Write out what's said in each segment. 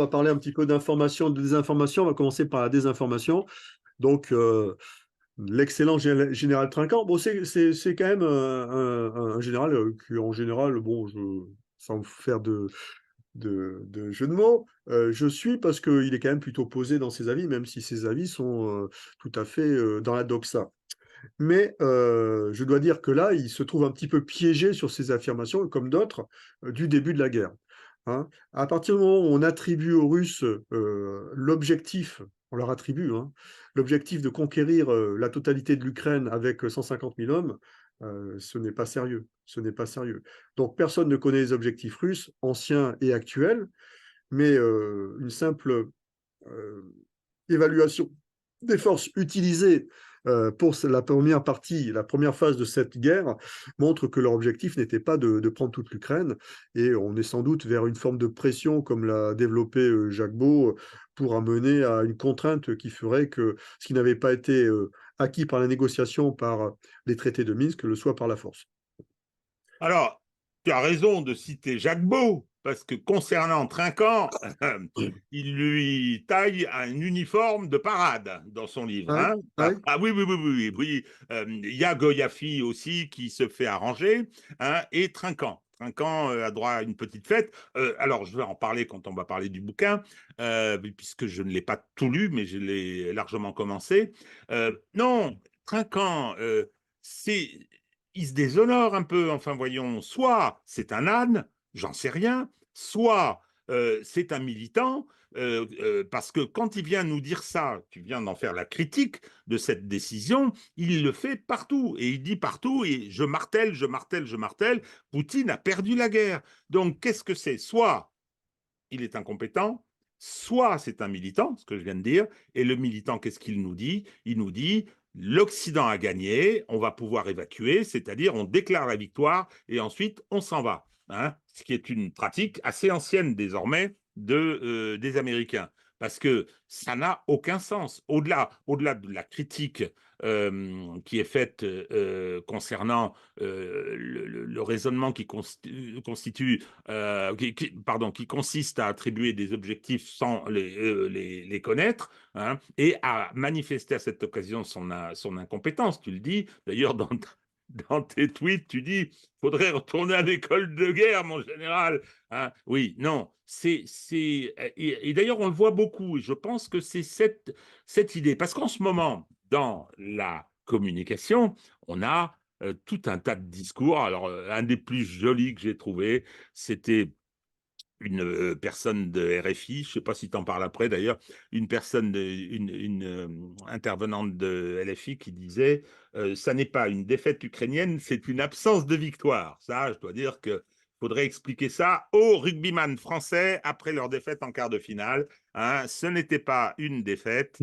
va parler un petit peu d'information, de désinformation. On va commencer par la désinformation. Donc, l'excellent général Trinquant, bon, c'est quand même un général qui, en général, bon, sans faire de jeu de mots, je suis parce qu'il est quand même plutôt posé dans ses avis, même si ses avis sont tout à fait dans la doxa. Mais je dois dire que là, il se trouve un petit peu piégé sur ses affirmations, comme d'autres, du début de la guerre. Hein. À partir du moment où on attribue aux Russes l'objectif, on leur attribue, hein, l'objectif de conquérir la totalité de l'Ukraine avec 150 000 hommes, ce n'est pas sérieux. Ce n'est pas sérieux. Donc personne ne connaît les objectifs russes, anciens et actuels, mais une simple euh, évaluation des forces utilisées pour la première partie, la première phase de cette guerre, montre que leur objectif n'était pas de prendre toute l'Ukraine. Et on est sans doute vers une forme de pression, comme l'a développé Jacques Beau, pour amener à une contrainte qui ferait que ce qui n'avait pas été acquis par la négociation, par les traités de Minsk, le soit par la force. Alors, tu as raison de citer Jacques Beau, parce que concernant Trinquant, il lui taille un uniforme de parade dans son livre. Ouais, Hein. ouais. Ah oui, oui, oui, oui, oui. Il y a Goyafi aussi qui se fait arranger, hein, et Trinquant. Trinquant a droit à une petite fête. Alors, je vais en parler quand on va parler du bouquin, puisque je ne l'ai pas tout lu, mais je l'ai largement commencé. Non, Trinquant, c'est il se déshonore un peu. Enfin, voyons, soit c'est un âne, j'en sais rien, soit c'est un militant, parce que quand il vient nous dire ça, tu viens d'en faire la critique de cette décision, il le fait partout. Et il dit partout, et je martèle, je martèle, je martèle, Poutine a perdu la guerre. Donc, qu'est-ce que c'est? Soit il est incompétent, soit c'est un militant, ce que je viens de dire, et le militant, qu'est-ce qu'il nous dit? Il nous dit, l'Occident a gagné, on va pouvoir évacuer, c'est-à-dire on déclare la victoire et ensuite on s'en va. Hein, ce qui est une pratique assez ancienne désormais des Américains. Parce que ça n'a aucun sens. Au-delà de la critique qui est faite concernant le raisonnement qui constitue qui consiste à attribuer des objectifs sans les connaître, hein, et à manifester à cette occasion son incompétence. Tu le dis, d'ailleurs, dans tes tweets, tu dis faudrait retourner à l'école de guerre, mon général. Hein. Oui, non, et d'ailleurs, on le voit beaucoup, et je pense que c'est cette idée. Parce qu'en ce moment, dans la communication, on a tout un tas de discours. Alors, un des plus jolis que j'ai trouvé, c'était une personne de RFI, je ne sais pas si tu en parles après d'ailleurs, une intervenante de LFI qui disait ça n'est pas une défaite ukrainienne, c'est une absence de victoire. Ça, je dois dire que faudrait expliquer ça aux rugbyman français après leur défaite en quart de finale. Hein. Ce n'était pas une défaite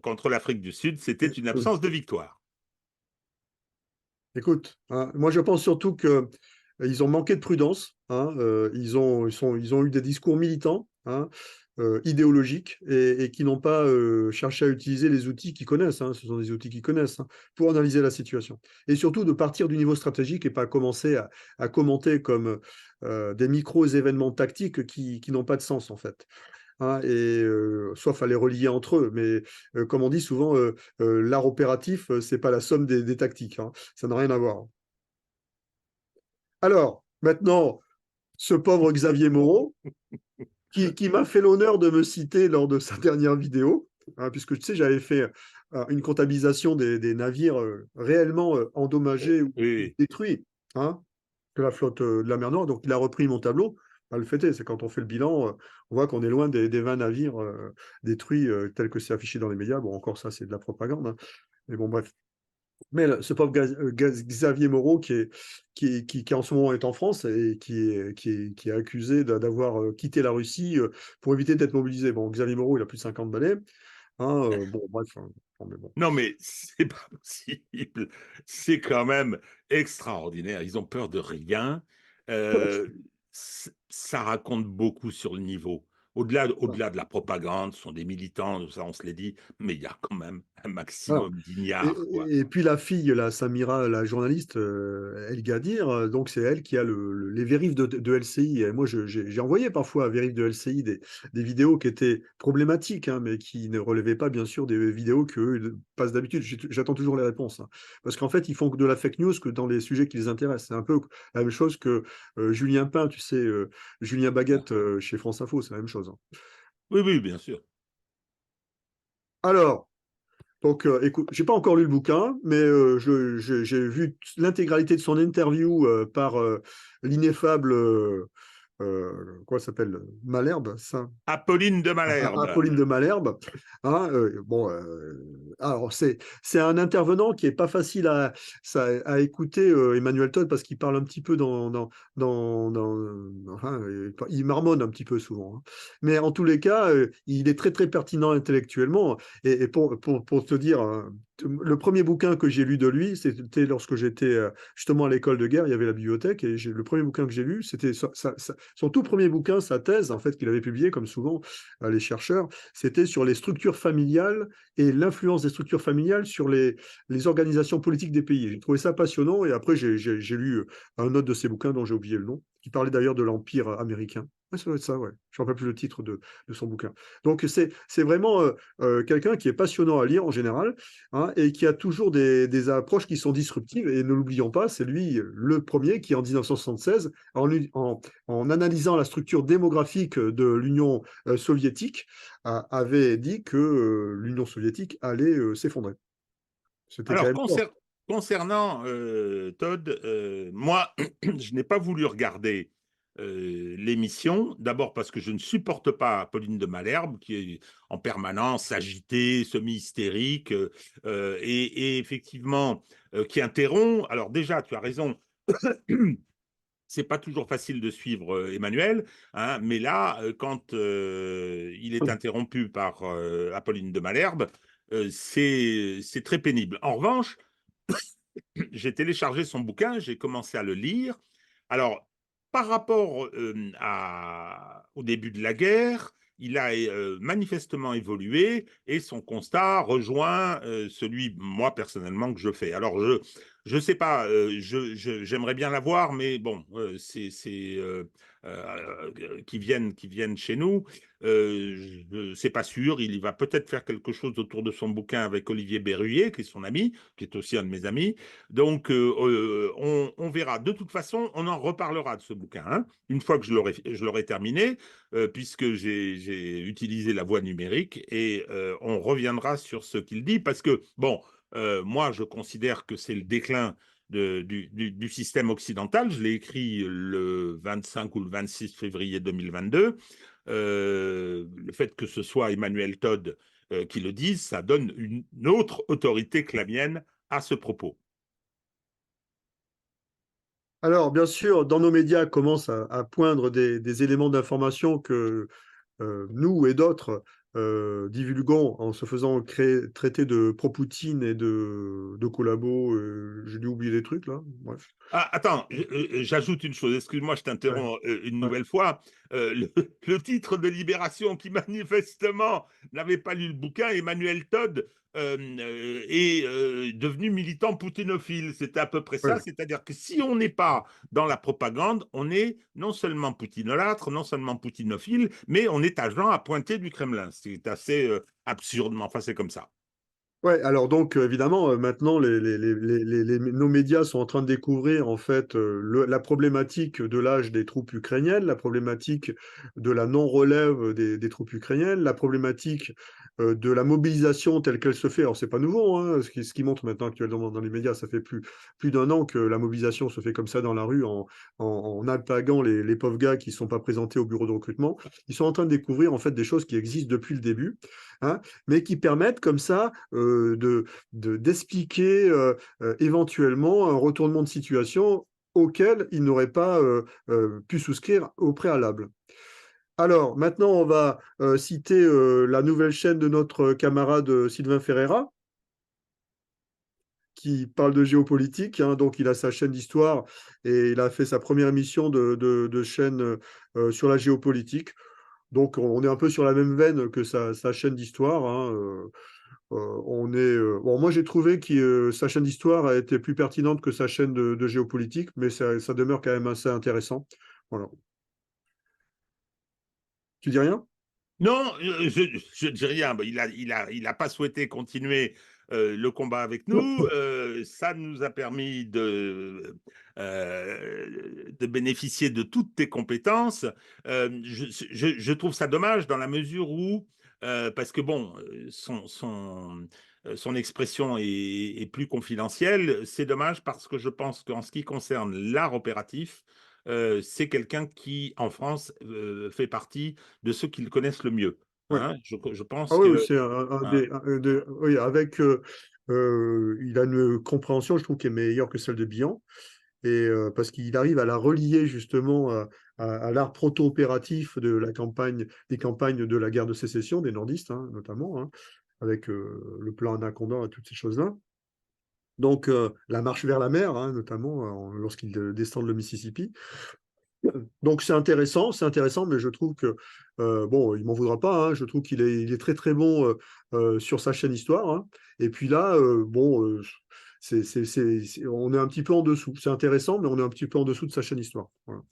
contre l'Afrique du Sud, c'était une absence de victoire. Écoute, hein, moi je pense surtout que ils ont manqué de prudence. Hein, ils ont eu des discours militants, hein, idéologiques, et qui n'ont pas cherché à utiliser les outils qu'ils connaissent. Hein, ce sont des outils qu'ils connaissent, hein, pour analyser la situation. Et surtout de partir du niveau stratégique et pas commencer à commenter comme des micros-événements tactiques qui n'ont pas de sens en fait. Hein, et sauf à les relier entre eux. Mais comme on dit souvent, l'art opératif, c'est pas la somme des tactiques. Hein, ça n'a rien à voir. Alors, maintenant, ce pauvre Xavier Moreau, qui m'a fait l'honneur de me citer lors de sa dernière vidéo, hein, puisque tu sais, j'avais fait une comptabilisation des navires réellement endommagés ou Oui, détruits, hein, de la flotte de la mer Noire. Donc, il a repris mon tableau. Bah, le fait est, c'est quand on fait le bilan, on voit qu'on est loin des 20 navires détruits tels que c'est affiché dans les médias. Bon, encore ça, c'est de la propagande. Hein. Mais bon, bref. Mais ce pauvre Xavier Moreau qui en ce moment est en France et qui est accusé d'avoir quitté la Russie pour éviter d'être mobilisé. Bon, Xavier Moreau, il a plus de 50 balais. Hein, bon, bref. Hein, bon, mais bon. non, mais c'est pas possible. C'est quand même extraordinaire. Ils ont peur de rien. Ça raconte beaucoup sur le niveau au-delà de la propagande, ce sont des militants, ça on se l'est dit, mais il y a quand même un Alors, maximum d'ignards, quoi. et puis la fille, la Samira, la journaliste, El Gadir, donc c'est elle qui a les vérifs de LCI. Et moi, j'ai envoyé parfois à vérif de LCI des vidéos qui étaient problématiques, hein, mais qui ne relevaient pas, bien sûr, des vidéos qu'eux passent d'habitude. J'attends toujours les réponses, hein. Parce qu'en fait, ils font que de la fake news que dans les sujets qui les intéressent. C'est un peu la même chose que Julien Pain, tu sais, Julien Baguette chez France Info, c'est la même chose, hein. Oui, oui, bien sûr. Alors, donc, écoute, j'ai pas encore lu le bouquin, mais j'ai vu l'intégralité de son interview par l'ineffable, quoi s'appelle, Malherbe, ça, Apolline de Malherbe. Apolline de Malherbe. Hein, bon, alors c'est un intervenant qui est pas facile à écouter, Emmanuel Todd, parce qu'il parle un petit peu enfin, il marmonne un petit peu souvent, hein. Mais en tous les cas, il est très très pertinent intellectuellement. Et pour te dire, hein, le premier bouquin que j'ai lu de lui, c'était lorsque j'étais justement à l'école de guerre. Il y avait la bibliothèque, et le premier bouquin que j'ai lu, c'était son tout premier bouquin, sa thèse, en fait, qu'il avait publié, comme souvent les chercheurs, c'était sur les structures familiales et l'influence des structures familiales sur les organisations politiques des pays. J'ai trouvé ça passionnant, et après j'ai lu un autre de ses bouquins dont j'ai oublié le nom, qui parlait d'ailleurs de l'Empire américain. Ouais, ça doit être ça, ouais. Je ne me rappelle plus le titre de son bouquin. Donc c'est vraiment quelqu'un qui est passionnant à lire en général, hein, et qui a toujours des approches qui sont disruptives. Et ne l'oublions pas, c'est lui le premier qui, en 1976, en analysant la structure démographique de l'Union soviétique, avait dit que l'Union soviétique allait s'effondrer. C'était quand Alors, même fort. concernant Todd, moi, je n'ai pas voulu regarder l'émission, d'abord parce que je ne supporte pas Pauline de Malherbe, qui est en permanence agitée, semi-hystérique, et effectivement, qui interrompt. Alors déjà, tu as raison, c'est pas toujours facile de suivre Emmanuel, hein, mais là, quand il est interrompu par Apolline de Malherbe, c'est très pénible. En revanche, j'ai téléchargé son bouquin, j'ai commencé à le lire. Alors, par rapport au début de la guerre, il a manifestement évolué, et son constat rejoint celui, moi, personnellement, que je fais. Alors, je sais pas, j'aimerais bien l'avoir, mais bon, qui viennent chez nous. C'est pas sûr. Il va peut-être faire quelque chose autour de son bouquin avec Olivier Berruyer, qui est son ami, qui est aussi un de mes amis. Donc, on verra. De toute façon, on en reparlera de ce bouquin, hein, une fois que je l'aurai terminé, puisque j'ai utilisé la voie numérique, et on reviendra sur ce qu'il dit, parce que, bon, moi, je considère que c'est le déclin du système occidental. Je l'ai écrit le 25 ou le 26 février 2022. Le fait que ce soit Emmanuel Todd qui le dise, ça donne une autre autorité que la mienne à ce propos. Alors, bien sûr, dans nos médias commencent à poindre des éléments d'information que nous et d'autres divulguons en se faisant traiter de pro-Poutine et de collabos. J'ai dû oublier des trucs là. Bref. Ah, attends, j'ajoute une chose, excuse-moi, je Ouais, t'interromps une ouais. nouvelle fois. Le titre de Libération, qui manifestement n'avait pas lu le bouquin, Emmanuel Todd est devenu militant poutinophile. C'était à peu près ça, Ouais. c'est-à-dire que si on n'est pas dans la propagande, on est non seulement poutinolâtre, non seulement poutinophile, mais on est agent à pointer du Kremlin. C'est assez absurde, mais enfin c'est comme ça. Ouais, alors donc évidemment, maintenant, nos médias sont en train de découvrir en fait la problématique de l'âge des troupes ukrainiennes, la problématique de la non-relève des troupes ukrainiennes, la problématique de la mobilisation telle qu'elle se fait. Alors c'est pas nouveau, hein, ce qui montre maintenant actuellement dans les médias, ça fait plus d'un an que la mobilisation se fait comme ça dans la rue, en alpaguant les pauvres gars qui ne sont pas présentés au bureau de recrutement. Ils sont en train de découvrir en fait des choses qui existent depuis le début, hein, mais qui permettent comme ça d'expliquer éventuellement un retournement de situation auquel ils n'auraient pas pu souscrire au préalable. Alors, maintenant, on va citer la nouvelle chaîne de notre camarade Sylvain Ferreira, qui parle de géopolitique, hein. Donc, il a sa chaîne d'histoire, et il a fait sa première émission de chaîne sur la géopolitique. Donc, on est un peu sur la même veine que sa chaîne d'histoire, hein, bon, moi, j'ai trouvé que sa chaîne d'histoire a été plus pertinente que sa chaîne de géopolitique, mais ça demeure quand même assez intéressant. Voilà. Tu dis rien? Non, je dis rien. Bah, il a pas souhaité continuer le combat avec nous. Ça nous a permis de bénéficier de toutes tes compétences. Je trouve ça dommage dans la mesure où, parce que bon, son expression est plus confidentielle. C'est dommage parce que je pense qu'en ce qui concerne l'art opératif, c'est quelqu'un qui, en France, fait partie de ceux qui le connaissent le mieux. Ouais. Hein. Je Ah pense oui, que c'est hein, oui, avec, il a une compréhension, je trouve, qui est meilleure que celle de Bihan, et parce qu'il arrive à la relier justement à l'art proto-opératif de la campagne, des campagnes de la guerre de sécession des nordistes, hein, notamment, hein, avec le plan Anaconda et toutes ces choses-là. Donc, la marche vers la mer, hein, notamment lorsqu'ils descendent le Mississippi. Donc c'est intéressant, mais je trouve que, bon, il m'en voudra pas, hein, je trouve il est très très bon sur sa chaîne Histoire, hein. Et puis là, bon, on est un petit peu en dessous. C'est intéressant, mais on est un petit peu en dessous de sa chaîne Histoire. Voilà.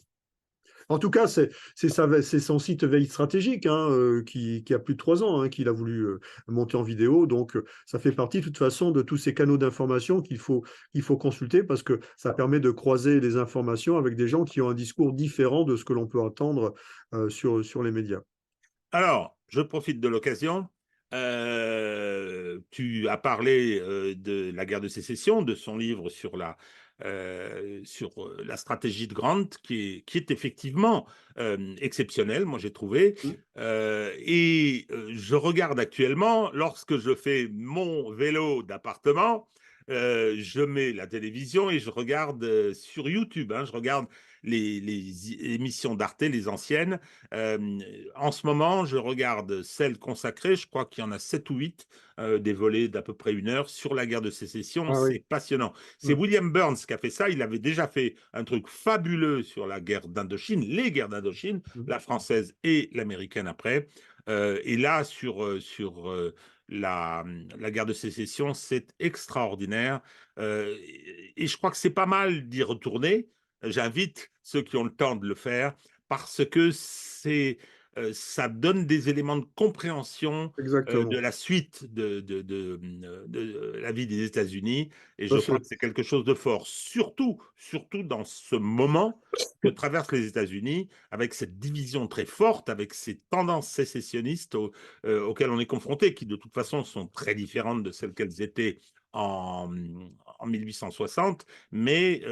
En tout cas, c'est son site Veille Stratégique, hein, qui a plus de 3 ans, hein, qu'il a voulu monter en vidéo. Donc, ça fait partie, de toute façon, de tous ces canaux d'information qu'il faut consulter parce que ça permet de croiser les informations avec des gens qui ont un discours différent de ce que l'on peut attendre sur les médias. alors, je profite de l'occasion. Tu as parlé de la guerre de sécession, de son livre sur la stratégie de Grant, qui est effectivement exceptionnel, moi j'ai trouvé. Mm. Je regarde actuellement, lorsque je fais mon vélo d'appartement, je mets la télévision et je regarde sur YouTube. Hein, je regarde les émissions d'Arte, les anciennes. Euh, En ce moment, je regarde celles consacrées, je crois qu'il y en a 7 ou 8, des volets d'à peu près 1 heure sur la guerre de sécession. Ah oui. C'est passionnant. C'est Mm. William Burns qui a fait ça. Il avait déjà fait un truc fabuleux sur la guerre d'Indochine, les guerres d'Indochine, Mm. la française et l'américaine après. Et là, la guerre de sécession, c'est extraordinaire. Et je crois que c'est pas mal d'y retourner. J'invite ceux qui ont le temps de le faire parce que ça donne des éléments de compréhension de Exactement. la suite de la vie des États-Unis. Et Tout je à crois fait. que c'est quelque chose de fort, surtout dans ce moment que traversent les États-Unis, avec cette division très forte, avec ces tendances sécessionnistes auxquelles on est confronté, qui de toute façon sont très différentes de celles qu'elles étaient en, en 1860, mais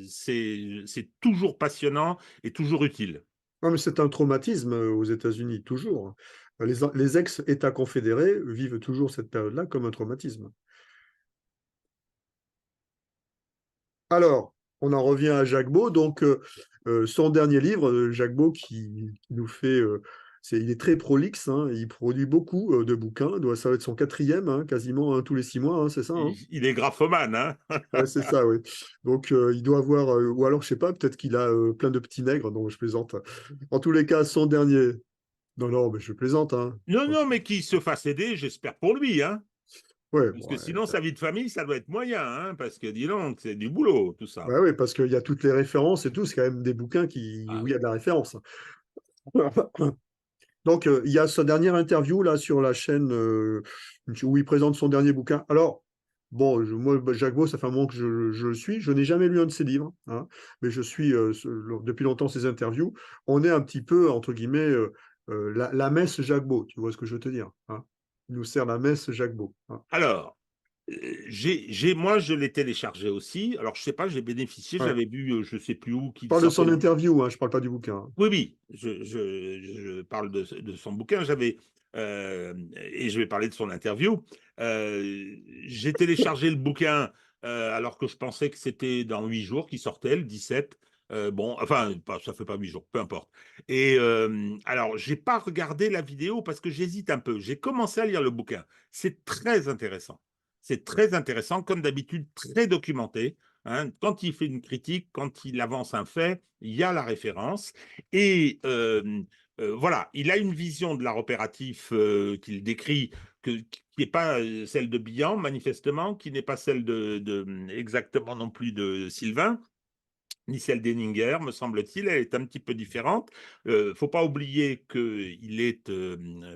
c'est toujours passionnant et toujours utile. Non, mais c'est un traumatisme aux États-Unis, toujours. Les ex-États confédérés vivent toujours cette période-là comme un traumatisme. Alors, on en revient à Jacques Beau. Donc, son dernier livre, Jacques Beau, qui nous fait. Il est très prolixe, hein, il produit beaucoup de bouquins. Ça va être son quatrième, hein, quasiment tous les 6 mois, hein, c'est ça, hein? Il est graphomane, hein. Ouais, c'est ça, oui. Donc, il doit avoir. Ou alors, je sais pas, peut-être qu'il a plein de petits nègres. Non, je plaisante. En tous les cas, son dernier. Non, non, mais je plaisante, hein. Non, non, mais qu'il se fasse aider, j'espère pour lui, hein. Ouais, Parce bon, que ouais, sinon, sa vie de famille, ça doit être moyen, hein. Parce que, dis donc, c'est du boulot, tout ça. ouais, ouais, parce qu'il y a toutes les références et tout. C'est quand même des bouquins Ah où il y oui. a de la référence. Donc, il y a sa dernière interview là sur la chaîne où il présente son dernier bouquin. Alors, bon, moi, Jacques Beau, ça fait un moment que je le suis. Je n'ai jamais lu un de ses livres, hein, mais je suis depuis longtemps ses interviews. On est un petit peu, entre guillemets, la messe Jacques Beau, tu vois ce que je veux te dire, hein. Il nous sert la messe Jacques Beau, hein. Alors, moi, je l'ai téléchargé aussi. Alors, je sais pas, j'ai bénéficié, Ouais. j'avais vu, je sais plus où, Je qu'il parle de sortait. son interview, hein, je parle pas du bouquin, hein. Oui, oui, je parle de son bouquin. Et je vais parler de son interview. J'ai téléchargé le bouquin alors que je pensais que c'était dans 8 jours qu'il sortait, le 17. Bon, enfin, ça fait pas 8 jours, peu importe. Alors, j'ai pas regardé la vidéo parce que j'hésite un peu. J'ai commencé à lire le bouquin. C'est très intéressant. C'est très intéressant, comme d'habitude, très documenté. Hein. Quand il fait une critique, quand il avance un fait, il y a la référence. Et voilà, il a une vision de l'art opératif qu'il décrit qui n'est pas celle de Bihan, manifestement, qui n'est pas celle exactement non plus de Sylvain, ni celle d'Henninger, me semble-t-il. Elle est un petit peu différente. Faut pas oublier qu'il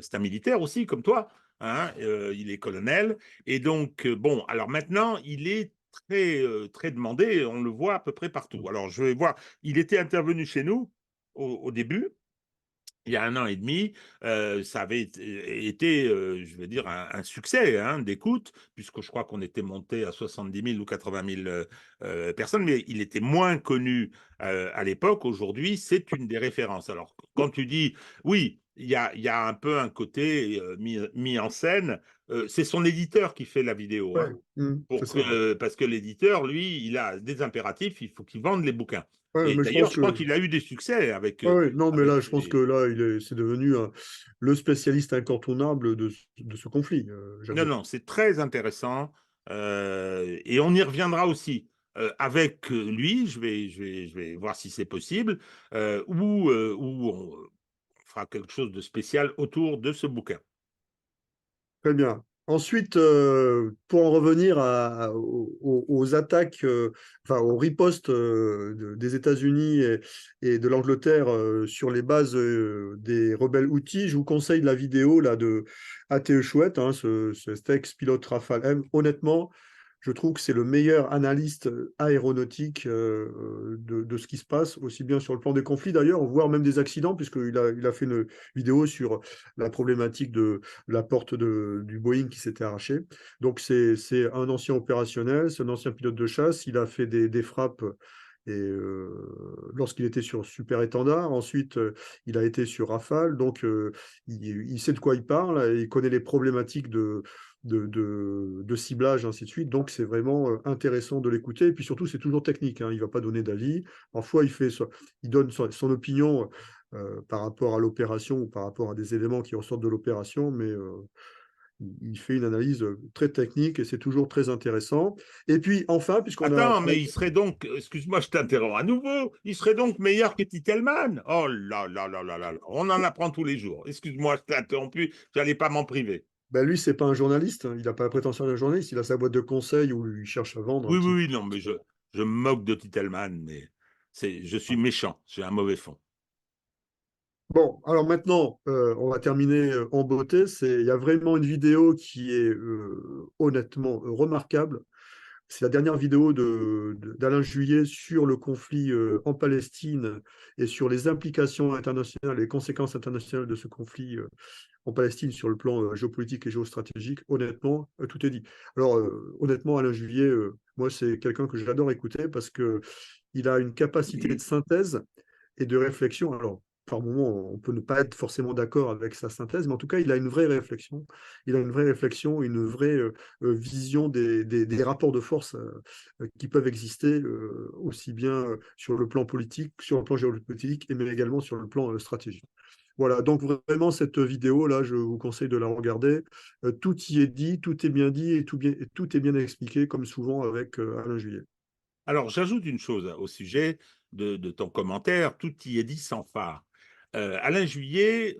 c'est un militaire aussi, comme toi. Hein, il est colonel. Et donc, bon, alors maintenant, il est très demandé. On le voit à peu près partout. Alors, je vais voir. Il était intervenu chez nous au début, il y a 1 an et demi. Ça avait été, je vais dire, un succès hein, d'écoute, puisque je crois qu'on était monté à 70 000 ou 80 000 personnes, mais il était moins connu à l'époque. Aujourd'hui, c'est une des références. Alors, quand tu dis, oui, il y a un peu un côté mis en scène, c'est son éditeur qui fait la vidéo, Ouais, hein, c'est ça. parce que l'éditeur, lui, il a des impératifs, il faut qu'il vende les bouquins. Ouais, Et mais je d'ailleurs, pense je crois que qu'il a eu des succès ouais, ouais, non, mais avec là, je pense que les, là, c'est devenu le spécialiste incontournable de ce conflit, Non, Jadot. non, c'est très intéressant et on y reviendra aussi. Avec lui, je vais voir si c'est possible, ou on fera quelque chose de spécial autour de ce bouquin. Très bien. Ensuite, pour en revenir aux attaques, enfin aux ripostes des États-Unis et de l'Angleterre sur les bases des rebelles Houthis, je vous conseille la vidéo là, de ATE Chouette, hein, cet ex-pilote Rafale M. Honnêtement, je trouve que c'est le meilleur analyste aéronautique de ce qui se passe, aussi bien sur le plan des conflits d'ailleurs, voire même des accidents, puisqu'il a fait une vidéo sur la problématique de la porte du Boeing qui s'était arrachée. Donc c'est un ancien opérationnel, c'est un ancien pilote de chasse, il a fait des frappes et lorsqu'il était sur Super Étendard, ensuite il a été sur Rafale, donc il sait de quoi il parle, il connaît les problématiques de ciblage, ainsi de suite. Donc, c'est vraiment intéressant de l'écouter. Et puis surtout, c'est toujours technique. Hein. Il ne va pas donner d'avis. Parfois, il donne son opinion par rapport à l'opération ou par rapport à des éléments qui ressortent de l'opération, mais il fait une analyse très technique et c'est toujours très intéressant. Et puis, enfin, puisqu'on a Attends, mais parlé. il serait donc, excuse-moi, je t'interromps à nouveau, il serait donc meilleur que Titelman. Oh là là là là là là, on en apprend tous les jours. Excuse-moi, je t'ai interrompu, je n'allais pas m'en priver. Ben lui, c'est pas un journaliste. Hein. Il n'a pas la prétention d'un journaliste. Il a sa boîte de conseil où il cherche à vendre un Oui, petit oui, peu. oui, non, mais je me moque de Titelman, mais je suis méchant, j'ai un mauvais fond. Bon, alors maintenant, on va terminer en beauté. Il y a vraiment une vidéo qui est honnêtement remarquable. C'est la dernière vidéo d'Alain Juillet sur le conflit en Palestine et sur les implications internationales, les conséquences internationales de ce conflit en Palestine sur le plan géopolitique et géostratégique. Honnêtement, tout est dit. Alors, honnêtement, Alain Juillet, moi, c'est quelqu'un que j'adore écouter parce que il a une capacité de synthèse et de réflexion. Alors, par moments, on peut ne pas être forcément d'accord avec sa synthèse, mais en tout cas, il a une vraie réflexion. Il a une vraie réflexion, une vraie vision des rapports de force qui peuvent exister aussi bien sur le plan politique, sur le plan géopolitique, mais également sur le plan stratégique. Voilà, donc vraiment, cette vidéo-là, je vous conseille de la regarder. Tout y est dit et tout est bien expliqué, comme souvent avec Alain Juillet. Alors, j'ajoute une chose au sujet de ton commentaire, tout y est dit sans phare. Alain Juillet,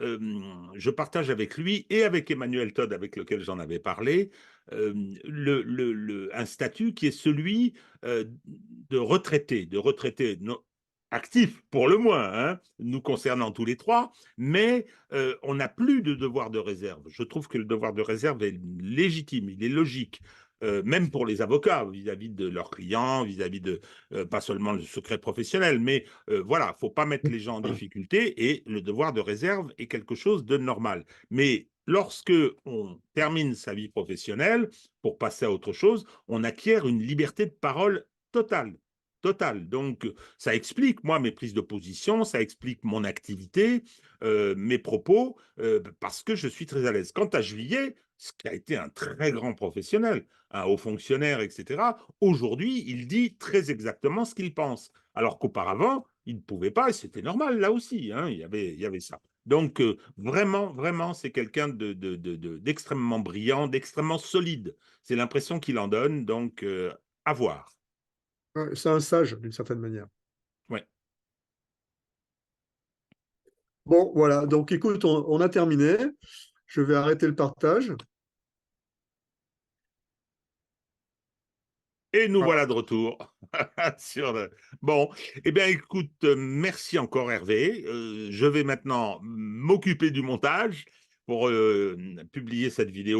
je partage avec lui et avec Emmanuel Todd, avec lequel j'en avais parlé, euh, un statut qui est celui de retraité actif pour le moins, hein, nous concernant tous les trois, mais on n'a plus de devoir de réserve. Je trouve que le devoir de réserve est légitime, il est logique. Même pour les avocats, vis-à-vis de leurs clients, vis-à-vis de, pas seulement le secret professionnel, mais voilà, il ne faut pas mettre les gens en difficulté et le devoir de réserve est quelque chose de normal. Mais lorsque on termine sa vie professionnelle pour passer à autre chose, on acquiert une liberté de parole totale. Totale. Donc, ça explique, moi, mes prises de position, ça explique mon activité, mes propos, parce que je suis très à l'aise. Quant à Juillet, ce qui a été un très grand professionnel, un haut fonctionnaire, etc., aujourd'hui, il dit très exactement ce qu'il pense. Alors qu'auparavant, il ne pouvait pas, et c'était normal là aussi, hein, il y avait ça. Donc, vraiment, vraiment, c'est quelqu'un d'extrêmement brillant, d'extrêmement solide. C'est l'impression qu'il en donne, donc à voir. Ouais, c'est un sage, d'une certaine manière. Ouais. Bon, voilà. Donc, écoute, on a terminé. Je vais arrêter le partage. Et nous Voilà. voilà de retour sur le... Bon, eh bien, écoute, merci encore Hervé. Je vais maintenant m'occuper du montage pour publier cette vidéo